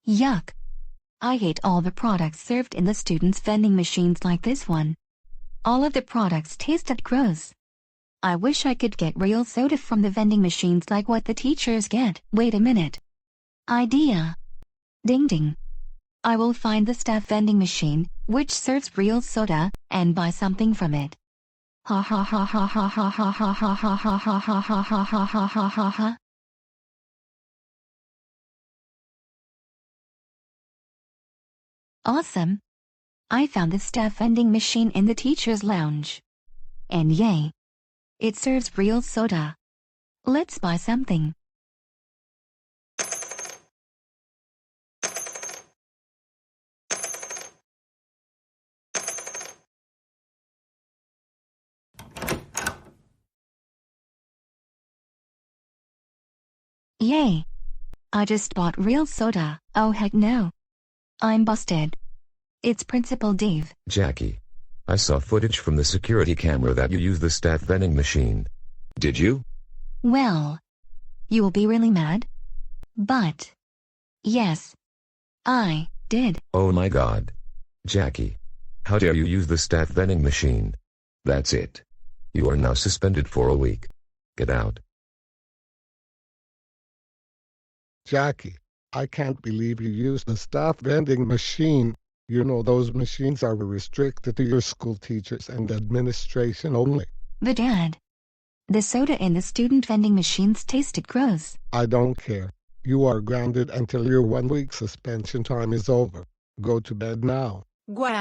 Yuck. I hate all the products served in the students' vending machines like this one. All of the products tasted gross. I wish I could get real soda from the vending machines like what the teachers get. Wait a minute. Idea. Ding ding. I will find the staff vending machine, which serves real soda, and buy something from it. Ha ha ha ha ha ha ha ha ha ha ha ha ha ha ha ha ha ha ha ha. Awesome. I found the staff vending machine in the teacher's lounge. And yay! It serves real soda. Let's buy something. Yay! I just bought real soda. Oh heck no. I'm busted. It's Principal Dave. Jackie, I saw footage from the security camera that you used the staff vending machine. Did you? Well, you will be really mad. But, yes, I did. Oh my God. Jackie, how dare you use the staff vending machine? That's it. You are now suspended for a week. Get out. Jackie, I can't believe you used the staff vending machine. You know those machines are restricted to your school teachers and administration only. But Dad, the soda in the student vending machines tasted gross. I don't care. You are grounded until your 1 week suspension time is over. Go to bed now. Guarda.